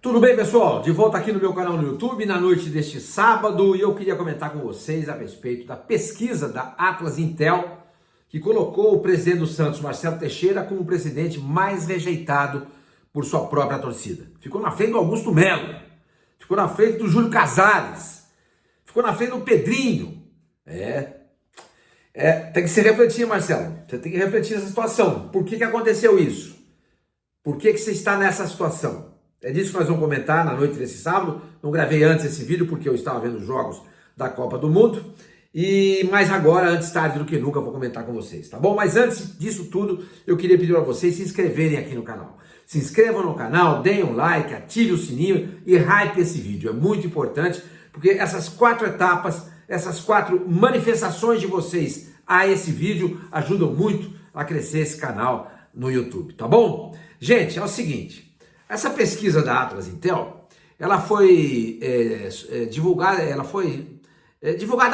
Tudo bem, pessoal? De volta aqui no meu canal no YouTube na noite deste sábado e eu queria comentar com vocês a respeito da pesquisa da Atlas Intel que colocou o presidente do Santos, Marcelo Teixeira, como o presidente mais rejeitado por sua própria torcida. Ficou na frente do Augusto Melo, ficou na frente do Júlio Casares, ficou na frente do Pedrinho. Tem que se refletir, Marcelo. Você tem que refletir nessa situação. Por que aconteceu isso? Por que você está nessa situação? É disso que nós vamos comentar na noite desse sábado. Não gravei antes esse vídeo porque eu estava vendo os jogos da Copa do Mundo. Mas agora, antes tarde do que nunca, eu vou comentar com vocês, tá bom? Mas antes disso tudo, eu queria pedir para vocês se inscreverem aqui no canal. Se inscrevam no canal, deem um like, ative o sininho e hype esse vídeo. É muito importante porque essas 4 etapas, essas 4 manifestações de vocês a esse vídeo ajudam muito a crescer esse canal no YouTube, tá bom? Gente, é o seguinte... Essa pesquisa da Atlas Intel, ela foi divulgada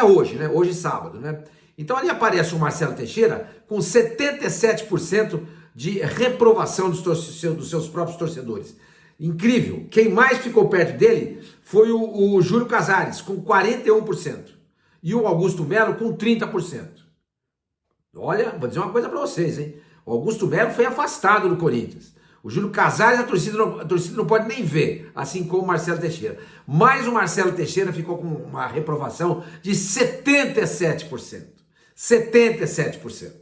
hoje, né? Hoje sábado, né? Então ali aparece o Marcelo Teixeira com 77% de reprovação dos seus próprios torcedores. Incrível! Quem mais ficou perto dele foi o Júlio Casares, com 41%. E o Augusto Melo com 30%. Olha, vou dizer uma coisa para vocês, hein? O Augusto Melo foi afastado do Corinthians. O Júlio Casares, a torcida não pode nem ver, assim como o Marcelo Teixeira. Mas o Marcelo Teixeira ficou com uma reprovação de 77%. 77%,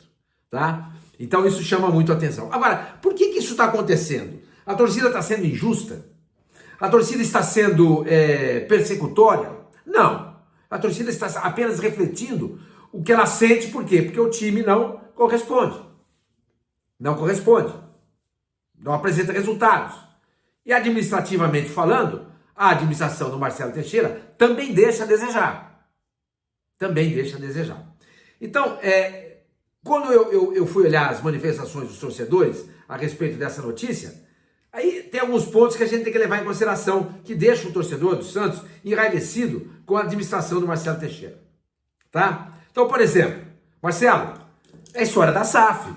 tá? Então isso chama muito a atenção. Agora, por que isso está acontecendo? A torcida está sendo injusta? A torcida está sendo persecutória? Não. A torcida está apenas refletindo o que ela sente, por quê? Porque o time não corresponde. Não corresponde. Não apresenta resultados. E administrativamente falando, a administração do Marcelo Teixeira também deixa a desejar. Também deixa a desejar. Então, quando eu fui olhar as manifestações dos torcedores a respeito dessa notícia, aí tem alguns pontos que a gente tem que levar em consideração que deixam o torcedor do Santos enraivecido com a administração do Marcelo Teixeira. Tá? Então, por exemplo, Marcelo, é a história da SAF.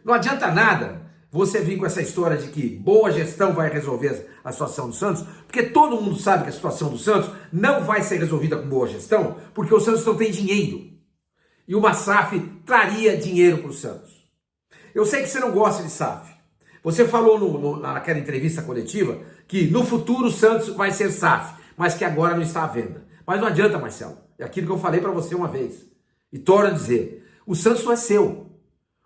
Não adianta nada você vir com essa história de que boa gestão vai resolver a situação do Santos, porque todo mundo sabe que a situação do Santos não vai ser resolvida com boa gestão, porque o Santos não tem dinheiro. E uma SAF traria dinheiro para o Santos. Eu sei que você não gosta de SAF. Você falou naquela entrevista coletiva que no futuro o Santos vai ser SAF, mas que agora não está à venda. Mas não adianta, Marcelo. É aquilo que eu falei para você uma vez. E torno a dizer, o Santos não é seu.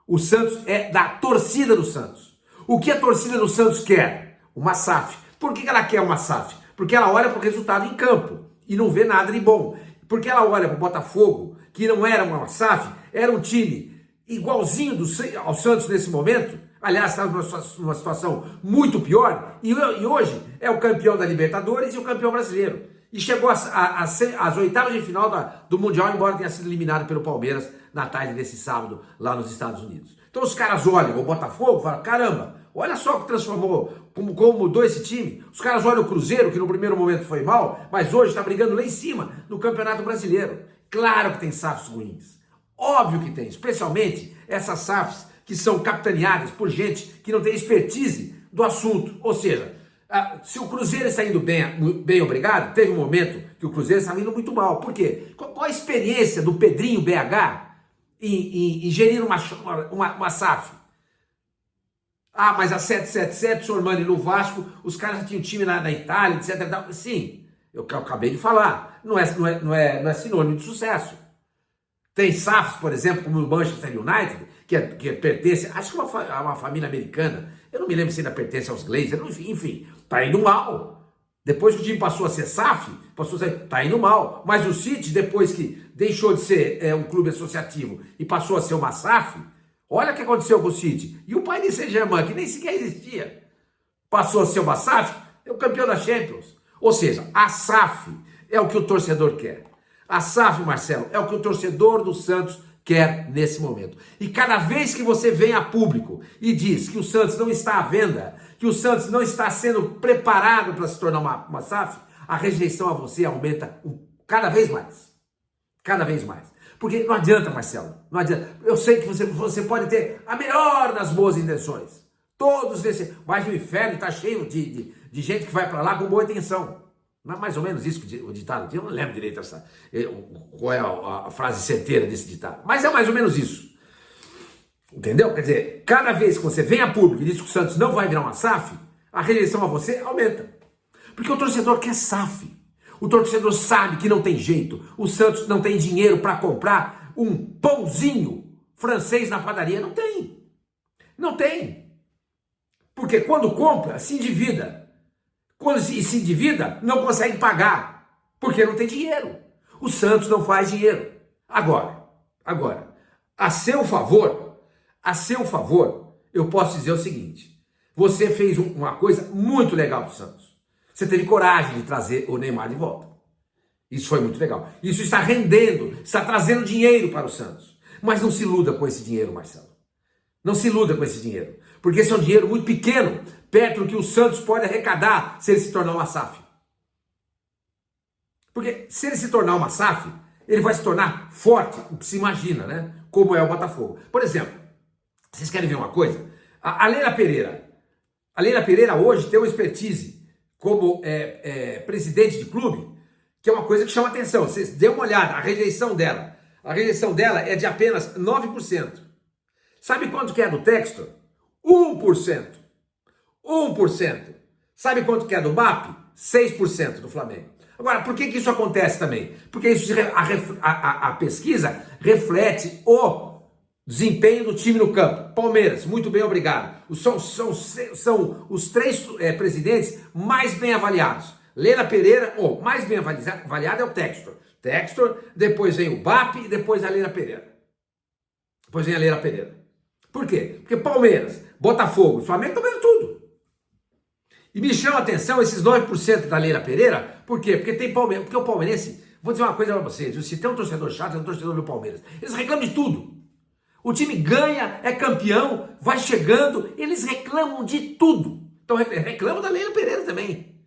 O Santos é da torcida do Santos. O que a torcida do Santos quer? Uma SAF. Por que ela quer uma SAF? Porque ela olha para o resultado em campo e não vê nada de bom. Porque ela olha para o Botafogo, que não era uma SAF, era um time igualzinho ao Santos nesse momento. Aliás, estava numa situação muito pior. E hoje é o campeão da Libertadores e o campeão brasileiro. E chegou às oitavas de final do Mundial, embora tenha sido eliminado pelo Palmeiras na tarde desse sábado lá nos Estados Unidos. Então os caras olham o Botafogo e falam, caramba, olha só o que transformou, como mudou esse time. Os caras olham o Cruzeiro, que no primeiro momento foi mal, mas hoje está brigando lá em cima no Campeonato Brasileiro. Claro que tem SAFs ruins. Óbvio que tem, especialmente essas SAFs que são capitaneadas por gente que não tem expertise do assunto. Ou seja, se o Cruzeiro está indo bem, obrigado, teve um momento que o Cruzeiro está indo muito mal. Por quê? Qual a experiência do Pedrinho BH em gerir uma SAF? Ah, mas a 777, Sormani, no Vasco, os caras já tinham time na Itália, etc. Sim, eu acabei de falar. Não é sinônimo de sucesso. Tem SAFs, por exemplo, como o Manchester United, que pertence, acho que a uma família americana. Eu não me lembro se ainda pertence aos Glazers, enfim, tá indo mal. Depois que o time passou a ser SAF, tá indo mal. Mas o City, depois que deixou de ser um clube associativo e passou a ser uma SAF, olha o que aconteceu com o City. E o Paris Saint-Germain, que nem sequer existia, passou a ser uma SAF, é o campeão da Champions. Ou seja, a SAF é o que o torcedor quer. A SAF, Marcelo, é o que o torcedor do Santos quer nesse momento. E cada vez que você vem a público e diz que o Santos não está à venda, que o Santos não está sendo preparado para se tornar uma SAF, a rejeição a você aumenta cada vez mais. Cada vez mais. Porque não adianta, Marcelo, não adianta. Eu sei que você pode ter a melhor das boas intenções. Mas o inferno está cheio de gente que vai para lá com boa intenção. Não é mais ou menos isso que o ditado, eu não lembro direito qual é a frase certeira desse ditado, mas é mais ou menos isso. Entendeu? Quer dizer, cada vez que você vem a público e diz que o Santos não vai virar uma SAF, a rejeição a você aumenta. Porque o torcedor quer SAF. O torcedor sabe que não tem jeito. O Santos não tem dinheiro para comprar um pãozinho francês na padaria. Não tem. Não tem. Porque quando compra, se endivida. Quando se endivida, não consegue pagar. Porque não tem dinheiro. O Santos não faz dinheiro. Agora, a seu favor, eu posso dizer o seguinte. Você fez uma coisa muito legal pro Santos. Você teve coragem de trazer o Neymar de volta. Isso foi muito legal. Isso está rendendo, está trazendo dinheiro para o Santos. Mas não se iluda com esse dinheiro, Marcelo. Não se iluda com esse dinheiro. Porque esse é um dinheiro muito pequeno, perto do que o Santos pode arrecadar se ele se tornar uma SAF. Porque se ele se tornar uma SAF, ele vai se tornar forte, o que se imagina, né? Como é o Botafogo. Por exemplo, vocês querem ver uma coisa? A Leila Pereira hoje tem uma expertise como presidente de clube, que é uma coisa que chama atenção. Vocês dêem uma olhada, a rejeição dela. A rejeição dela é de apenas 9%. Sabe quanto que é do Textor? 1%. 1%. Sabe quanto que é do BAP? 6% do Flamengo. Agora, por que isso acontece também? Porque isso, a pesquisa reflete o desempenho do time no campo. Palmeiras, muito bem, obrigado. São os três presidentes mais bem avaliados. Leila Pereira, mais bem avaliado é o Textor. Depois vem o BAP e depois a Leila Pereira. Por quê? Porque Palmeiras, Botafogo e Flamengo estão vendo tudo. E me chama a atenção esses 9% da Leila Pereira. Por quê? Porque tem Palmeiras. Porque o palmeirense, vou dizer uma coisa para vocês, se tem um torcedor chato, é um torcedor do Palmeiras. Eles reclamam de tudo. O time ganha, é campeão, vai chegando, eles reclamam de tudo. Então reclamam da Leila Pereira também.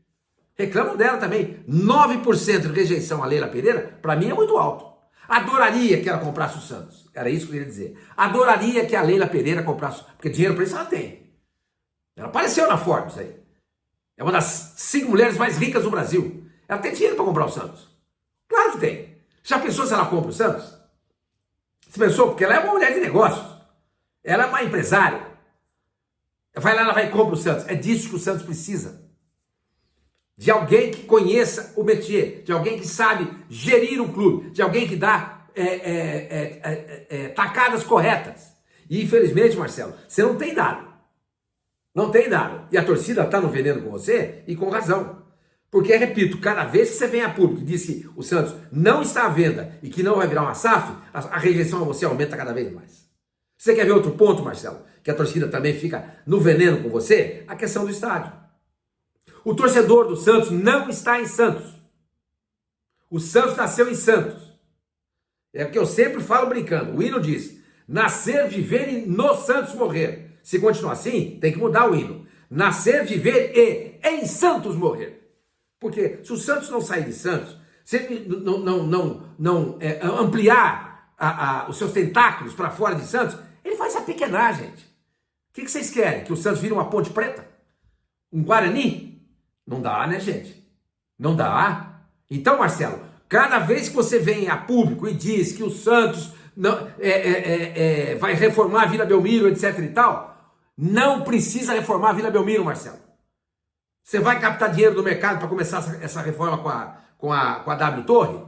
Reclamam dela também. 9% de rejeição à Leila Pereira, para mim é muito alto. Adoraria que ela comprasse o Santos. Era isso que eu queria dizer. Adoraria que a Leila Pereira comprasse, porque dinheiro para isso ela tem. Ela apareceu na Forbes aí. É uma das 5 mulheres mais ricas do Brasil. Ela tem dinheiro para comprar o Santos. Claro que tem. Já pensou se ela compra o Santos? Você pensou? Porque ela é uma mulher de negócios. Ela é uma empresária. Ela vai e compra o Santos. É disso que o Santos precisa. De alguém que conheça o métier. De alguém que sabe gerir um clube. De alguém que dá tacadas corretas. E infelizmente, Marcelo, você não tem dado. Não tem dado. E a torcida está no veneno com você e com razão. Porque, repito, cada vez que você vem a público e diz que o Santos não está à venda e que não vai virar uma SAF, a rejeição a você aumenta cada vez mais. Você quer ver outro ponto, Marcelo? Que a torcida também fica no veneno com você? A questão do estádio. O torcedor do Santos não está em Santos. O Santos nasceu em Santos. É o que eu sempre falo brincando. O hino diz, nascer, viver e no Santos morrer. Se continuar assim, tem que mudar o hino. Nascer, viver e em Santos morrer. Porque se o Santos não sair de Santos, se ele não ampliar os seus tentáculos para fora de Santos, ele vai se apequenar, gente. O que vocês querem? Que o Santos vire uma Ponte Preta? Um Guarani? Não dá, né, gente? Não dá. Então, Marcelo, cada vez que você vem a público e diz que o Santos vai reformar a Vila Belmiro, etc e tal, não precisa reformar a Vila Belmiro, Marcelo. Você vai captar dinheiro do mercado para começar essa reforma com a W Torre?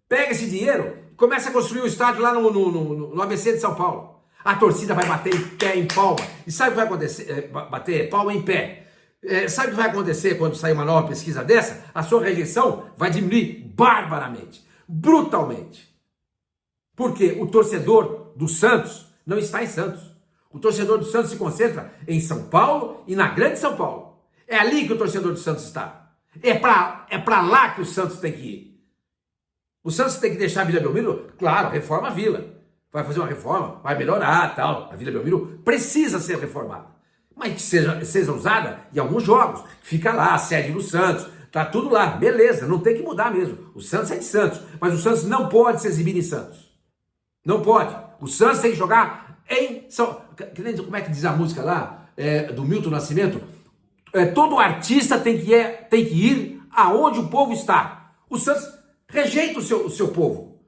Pega esse dinheiro e começa a construir um estádio lá no ABC de São Paulo. A torcida vai bater em pé, em palma. E sabe o que vai acontecer? Bater palma em pé. Sabe o que vai acontecer quando sair uma nova pesquisa dessa? A sua rejeição vai diminuir barbaramente, brutalmente. Porque o torcedor do Santos não está em Santos. O torcedor do Santos se concentra em São Paulo e na Grande São Paulo. É ali que o torcedor do Santos está. É para lá que o Santos tem que ir. O Santos tem que deixar a Vila Belmiro, claro, reforma a Vila. Vai fazer uma reforma, vai melhorar, tal. A Vila Belmiro precisa ser reformada. Mas que seja usada em alguns jogos. Fica lá, a sede do Santos, tá tudo lá. Beleza, não tem que mudar mesmo. O Santos é de Santos. Mas o Santos não pode se exibir em Santos. Não pode. O Santos tem que jogar em São... Como é que diz a música lá? Do Milton Nascimento? todo artista tem que ir aonde o povo está. O Santos rejeita o seu povo,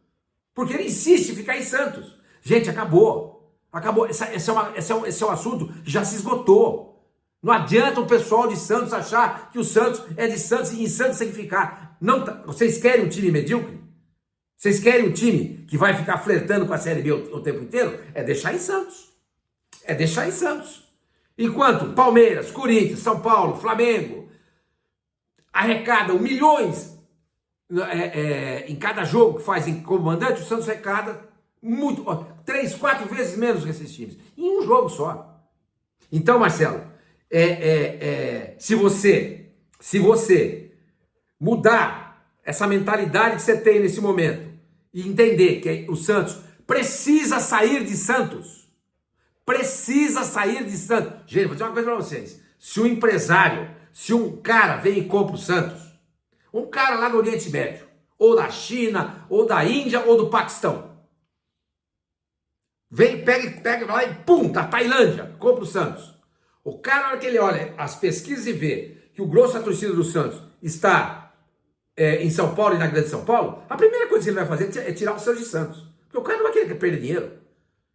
porque ele insiste em ficar em Santos. Gente, acabou. Acabou. Esse é um assunto que já se esgotou. Não adianta o pessoal de Santos achar que o Santos é de Santos e em Santos tem que ficar. Não, vocês querem um time medíocre? Vocês querem um time que vai ficar flertando com a Série B o tempo inteiro? É deixar em Santos. É deixar em Santos. Enquanto Palmeiras, Corinthians, São Paulo, Flamengo arrecadam milhões em cada jogo que fazem como mandante, o Santos arrecada muito, 3, 4 vezes menos que esses times. Em um jogo só. Então, Marcelo, se você mudar essa mentalidade que você tem nesse momento e entender que o Santos precisa sair de Santos, precisa sair de Santos. Gente, vou dizer uma coisa para vocês. Se um empresário, se um cara vem e compra o Santos, um cara lá no Oriente Médio, ou da China, ou da Índia, ou do Paquistão, vem, pega lá e pum, da Tailândia, compra o Santos. O cara, na hora que ele olha as pesquisas e vê que o grosso da torcida do Santos está em São Paulo e na Grande São Paulo, a primeira coisa que ele vai fazer é tirar o Santos de Santos. Porque o cara não vai querer perder dinheiro.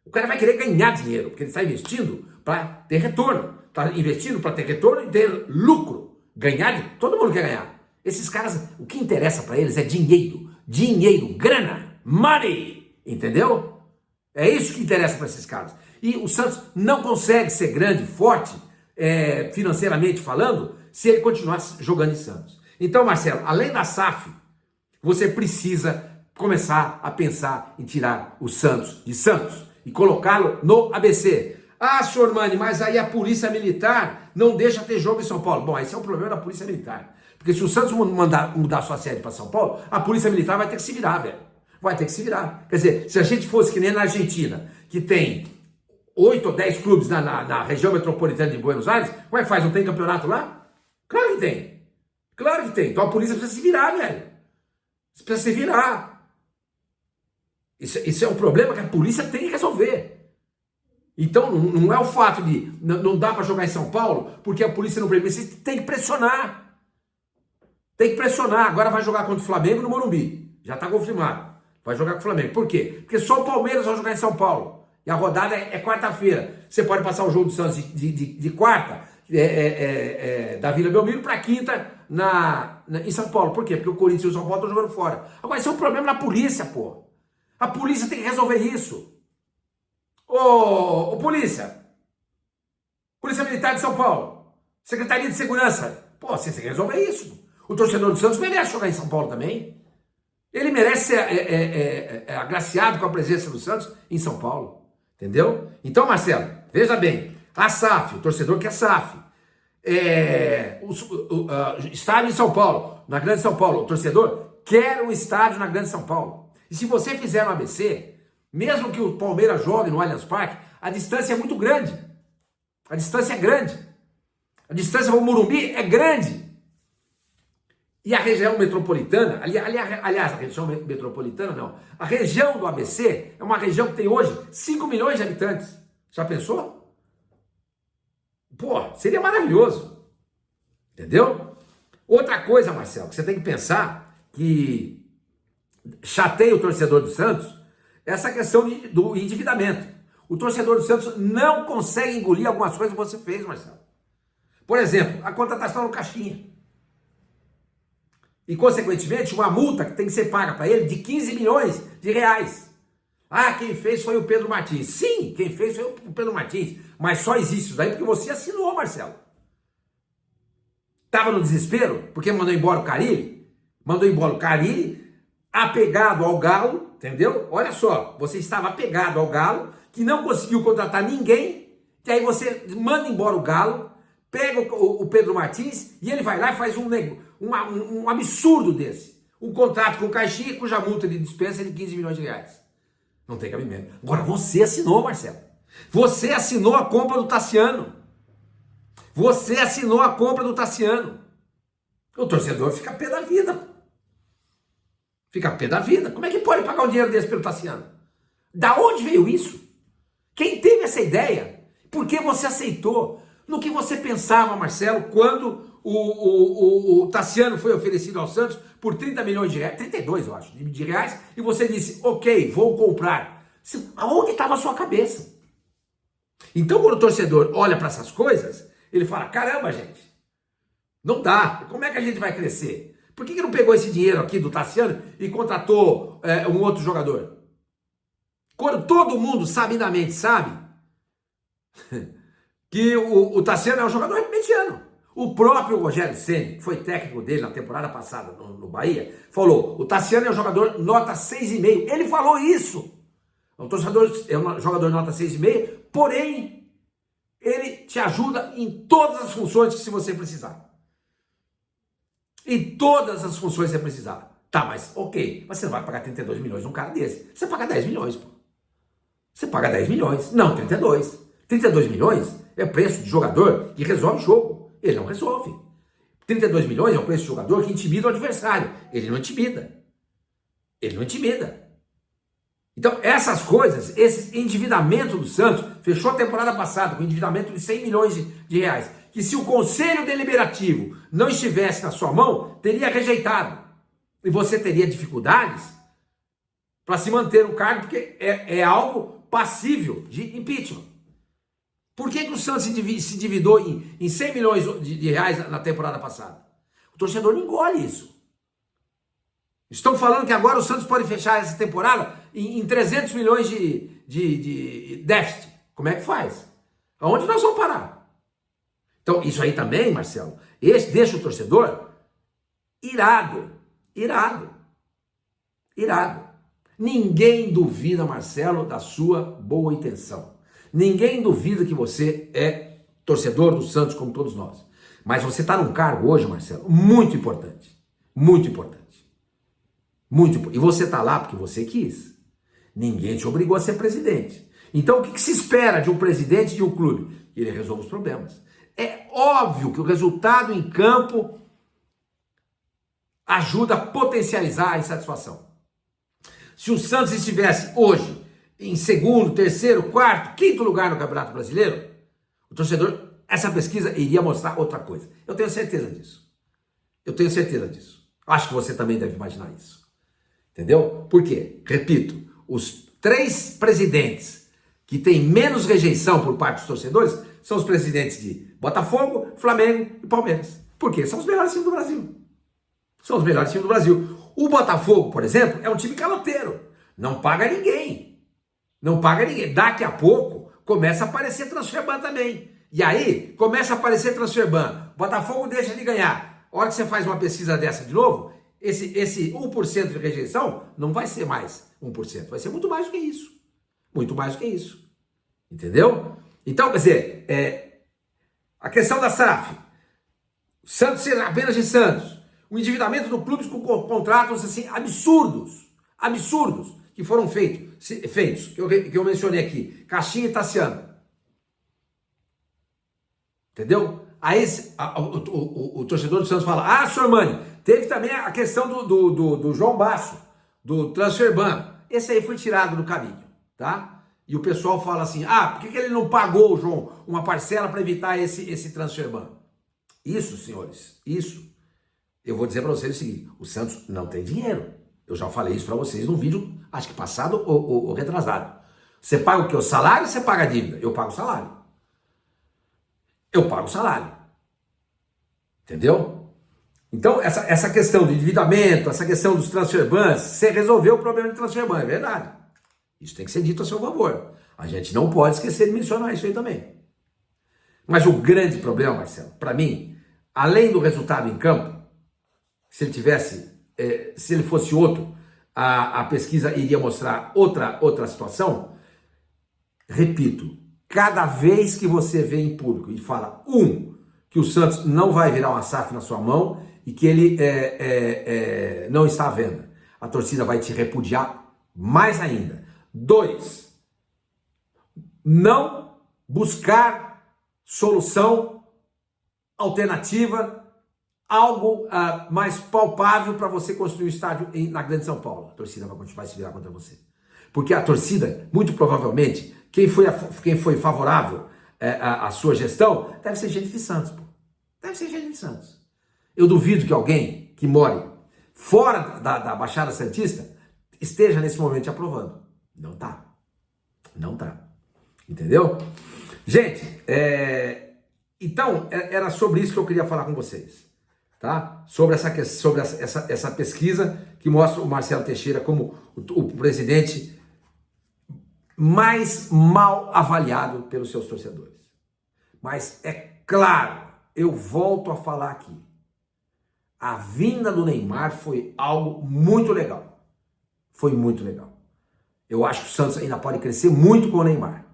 O cara vai querer ganhar dinheiro, porque ele está investindo para ter retorno. Está investindo para ter retorno e ter lucro. Ganhar, todo mundo quer ganhar. Esses caras, o que interessa para eles é dinheiro. Dinheiro, grana, money. Entendeu? É isso que interessa para esses caras. E o Santos não consegue ser grande, forte, financeiramente falando, se ele continuar jogando em Santos. Então, Marcelo, além da SAF, você precisa começar a pensar em tirar o Santos de Santos e colocá-lo no ABC. Ah, senhor Mani, mas aí a Polícia Militar não deixa ter jogo em São Paulo. Bom, esse é o problema da Polícia Militar. Porque se o Santos mudar sua sede para São Paulo, a Polícia Militar vai ter que se virar, velho. Vai ter que se virar. Quer dizer, se a gente fosse que nem na Argentina, que tem 8 ou 10 clubes na região metropolitana de Buenos Aires, como é que faz? Não tem campeonato lá? Claro que tem. Claro que tem. Então a polícia precisa se virar, velho. Precisa se virar. Isso é um problema que a polícia tem que resolver. Então não é o fato de não dá para jogar em São Paulo porque a polícia não permite. Você tem que pressionar. Tem que pressionar. Agora vai jogar contra o Flamengo no Morumbi. Já está confirmado. Vai jogar com o Flamengo. Por quê? Porque só o Palmeiras vai jogar em São Paulo. E a rodada é quarta-feira. Você pode passar o jogo do Santos de quarta, da Vila Belmiro, para quinta em São Paulo. Por quê? Porque o Corinthians e o São Paulo estão jogando fora. Agora, isso é um problema da polícia, pô. A polícia tem que resolver isso. Ô, polícia. Polícia Militar de São Paulo. Secretaria de Segurança. Pô, você tem que resolver isso. O torcedor do Santos merece jogar em São Paulo também. Ele merece ser agraciado com a presença do Santos em São Paulo. Entendeu? Então, Marcelo, veja bem. A SAF, o torcedor quer SAF. Estádio em São Paulo, na Grande São Paulo. O torcedor quer um estádio na Grande São Paulo. E se você fizer no ABC, mesmo que o Palmeiras jogue no Allianz Parque, a distância é muito grande. A distância é grande. A distância para o Morumbi é grande. E a região metropolitana, aliás, a região metropolitana não, a região do ABC é uma região que tem hoje 5 milhões de habitantes. Já pensou? Pô, seria maravilhoso. Entendeu? Outra coisa, Marcelo, que você tem que pensar que chateia o torcedor do Santos, é essa questão do endividamento. O torcedor do Santos não consegue engolir algumas coisas que você fez, Marcelo. Por exemplo, a contratação no Caixinha. E, consequentemente, uma multa que tem que ser paga para ele de 15 milhões de reais. Ah, quem fez foi o Pedro Martins. Sim, quem fez foi o Pedro Martins. Mas só existe isso daí porque você assinou, Marcelo. Estava no desespero porque mandou embora o Carille. Mandou embora o Carille, apegado ao Galo, entendeu? Olha só, você estava apegado ao Galo, que não conseguiu contratar ninguém, e aí você manda embora o Galo, pega o Pedro Martins e ele vai lá e faz um absurdo desse. Um contrato com o Caixinha cuja multa de dispensa é de 15 milhões de reais. Não tem cabimento. Agora você assinou, Marcelo. Você assinou a compra do Tassiano. Você assinou a compra do Tassiano. O torcedor fica pé da vida. Fica pé da vida. Como é que pode pagar um dinheiro desse pelo Tassiano? Da onde veio isso? Quem teve essa ideia? Por que você aceitou? no que você pensava, Marcelo, quando o Tassiano foi oferecido ao Santos por 30 milhões de reais, 32 eu acho, de reais, e você disse, ok, vou comprar. Aonde estava a sua cabeça? Então quando o torcedor olha para essas coisas, ele fala, caramba gente, não dá, como é que a gente vai crescer? Por que não pegou esse dinheiro aqui do Tassiano e contratou um outro jogador? Quando todo mundo sabidamente sabe que o Tassiano é um jogador mediano. O próprio Rogério Ceni, que foi técnico dele na temporada passada no Bahia, falou, o Tassiano é um jogador nota 6,5. Ele falou isso. É um jogador nota 6,5, porém, ele te ajuda em todas as funções que se você precisar. Em todas as funções que você precisar. Tá, mas ok, mas você não vai pagar 32 milhões num cara desse. Você paga 10 milhões, pô. Você paga 10 milhões. Não, 32. 32 milhões é preço de jogador que resolve o jogo. Ele não resolve. 32 milhões é o preço de jogador que intimida o adversário. Ele não intimida. Ele não intimida. Então, essas coisas, esse endividamento do Santos, fechou a temporada passada com endividamento de 100 milhões de reais, que se o Conselho Deliberativo não estivesse na sua mão, teria rejeitado. E você teria dificuldades para se manter no cargo, porque é algo passível de impeachment. Por que o Santos se endividou em 100 milhões de reais na temporada passada? O torcedor não engole isso. Estão falando que agora o Santos pode fechar essa temporada em 300 milhões de déficit. Como é que faz? Aonde nós vamos parar? Então, isso aí também, Marcelo, deixa o torcedor irado. Ninguém duvida, Marcelo, da sua boa intenção. Ninguém duvida que você é torcedor do Santos, como todos nós. Mas você está num cargo hoje, Marcelo, muito importante. Muito importante. E você está lá porque você quis. Ninguém te obrigou a ser presidente. Então, o que se espera de um presidente de um clube? Que ele resolva os problemas. É óbvio que o resultado em campo ajuda a potencializar a insatisfação. Se o Santos estivesse hoje em segundo, terceiro, quarto, quinto lugar no Campeonato Brasileiro, o torcedor, essa pesquisa iria mostrar outra coisa. Eu tenho certeza disso. Acho que você também deve imaginar isso. Entendeu? Por quê? Repito, os 3 presidentes que têm menos rejeição por parte dos torcedores são os presidentes de Botafogo, Flamengo e Palmeiras. Por quê? São os melhores times do Brasil. O Botafogo, por exemplo, é um time caloteiro. Não paga ninguém. Daqui a pouco começa a aparecer transfer ban também. E aí começa a aparecer transfer ban. Botafogo deixa de ganhar. A hora que você faz uma pesquisa dessa de novo, esse 1% de rejeição não vai ser mais 1%. Vai ser muito mais do que isso. Entendeu? Então, quer dizer, a questão da SAF, o Santos ser apenas de Santos, o endividamento do clube com contratos assim, absurdos, que foram feitos, que eu mencionei aqui, Caixinha e Tassiano. Entendeu? Aí o torcedor do Santos fala, senhor Mani, teve também a questão do João Basso, do transfer ban. Esse aí foi tirado do caminho, tá? E o pessoal fala assim, por que ele não pagou, João, uma parcela para evitar esse transfer ban? Isso, senhores, eu vou dizer para vocês o seguinte, o Santos não tem dinheiro. Eu já falei isso para vocês num vídeo, acho que passado ou retrasado. Você paga o quê? O salário ou você paga a dívida? Eu pago o salário. Entendeu? Então, essa questão do endividamento, essa questão dos transfer bans, você resolveu o problema de transfer ban, é verdade. Isso tem que ser dito a seu favor. A gente não pode esquecer de mencionar isso aí também. Mas o grande problema, Marcelo, para mim, além do resultado em campo, se ele fosse outro, a pesquisa iria mostrar outra situação. Repito, cada vez que você vê em público e fala, que o Santos não vai virar uma SAF na sua mão e que ele não está à venda, a torcida vai te repudiar mais ainda. 2, não buscar solução alternativa, algo mais palpável para você construir um estádio na Grande São Paulo. A torcida vai continuar a se virar contra você. Porque a torcida, muito provavelmente, quem foi favorável a sua gestão, deve ser gente de Santos, pô. Deve ser gente de Santos. Eu duvido que alguém que more fora da Baixada Santista esteja nesse momento te aprovando. Não tá. Não tá. Entendeu? Gente, então, era sobre isso que eu queria falar com vocês. Tá? Sobre essa pesquisa que mostra o Marcelo Teixeira como o presidente mais mal avaliado pelos seus torcedores. Mas é claro, eu volto a falar aqui, a vinda do Neymar foi algo muito legal. Foi muito legal. Eu acho que o Santos ainda pode crescer muito com o Neymar.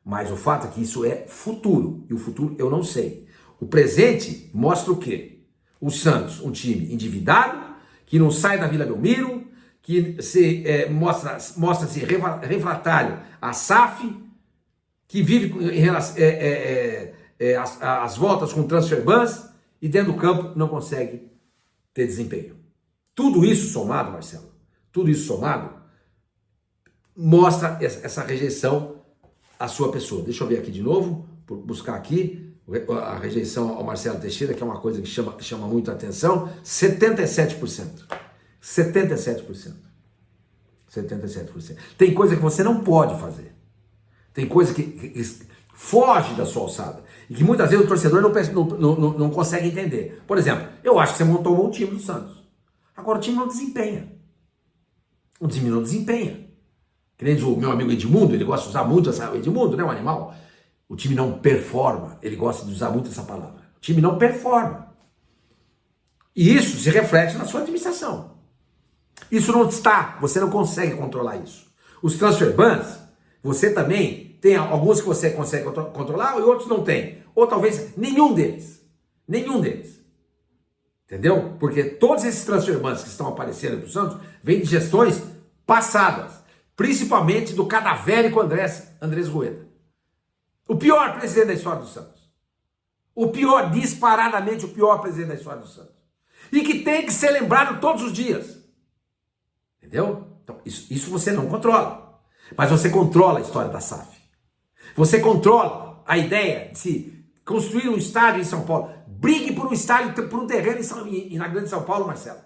Mas o fato é que isso é futuro. E o futuro eu não sei. O presente mostra o quê? O Santos, um time endividado, que não sai da Vila Belmiro, que mostra-se refratário à SAF, que vive as voltas com transfer bans e dentro do campo não consegue ter desempenho. Tudo isso somado, Marcelo, tudo isso somado mostra essa rejeição à sua pessoa. Deixa eu ver aqui de novo, buscar aqui a rejeição ao Marcelo Teixeira, que é uma coisa que chama muito a atenção, 77%. 77%. 77%. Tem coisa que você não pode fazer. Tem coisa que foge da sua alçada. E que muitas vezes o torcedor não consegue entender. Por exemplo, eu acho que você montou um bom time do Santos. Agora o time não desempenha. O time não desempenha. Que nem o meu amigo Edmundo, ele gosta de usar muito essa... O Edmundo, né, um animal. O time não performa. Ele gosta de usar muito essa palavra. O time não performa. E isso se reflete na sua administração. Isso não está, você não consegue controlar isso. Os transfer bans, você também tem alguns que você consegue controlar e outros não tem. Ou talvez nenhum deles. Nenhum deles. Entendeu? Porque todos esses transfer bans que estão aparecendo para o Santos vêm de gestões passadas. Principalmente do cadavérico Andrés Rueda. O pior presidente da história do Santos. O pior, disparadamente o pior presidente da história do Santos. E que tem que ser lembrado todos os dias. Entendeu? Então, isso você não controla. Mas você controla a história da SAF. Você controla a ideia de se construir um estádio em São Paulo. Brigue por um estádio, por um terreno na Grande São Paulo, Marcelo.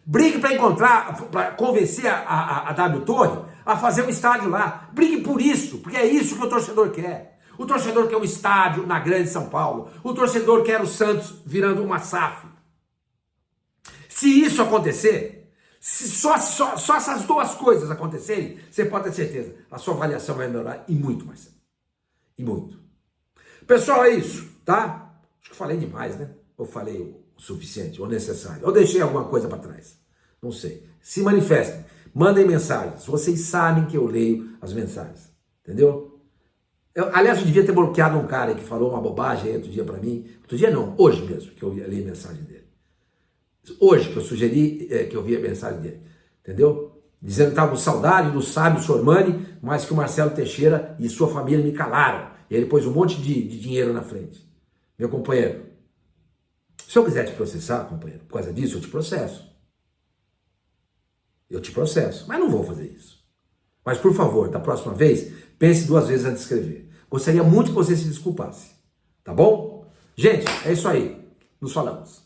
Brigue para convencer a W Torre a fazer um estádio lá. Brigue por isso, porque é isso que o torcedor quer. O torcedor quer um estádio na Grande São Paulo. O torcedor quer o Santos virando uma SAF. Se isso acontecer, se só essas duas coisas acontecerem, você pode ter certeza, a sua avaliação vai melhorar e muito, Marcelo. E muito. Pessoal, é isso, tá? Acho que falei demais, né? Ou falei o suficiente, ou necessário. Ou deixei alguma coisa para trás. Não sei. Se manifestem. Mandem mensagens. Vocês sabem que eu leio as mensagens. Entendeu? Aliás, eu devia ter bloqueado um cara que falou uma bobagem aí outro dia para mim. Outro dia não, hoje mesmo que eu li a mensagem dele. Hoje que eu sugeri que eu vi a mensagem dele. Entendeu? Dizendo que estava com saudade do sábio Sormani, mas que o Marcelo Teixeira e sua família me calaram. E ele pôs um monte de dinheiro na frente. Meu companheiro, se eu quiser te processar, companheiro, por causa disso, eu te processo. Eu te processo, mas não vou fazer isso. Mas, por favor, da próxima vez, pense duas vezes antes de escrever. Gostaria muito que você se desculpasse. Tá bom? Gente, é isso aí. Nos falamos.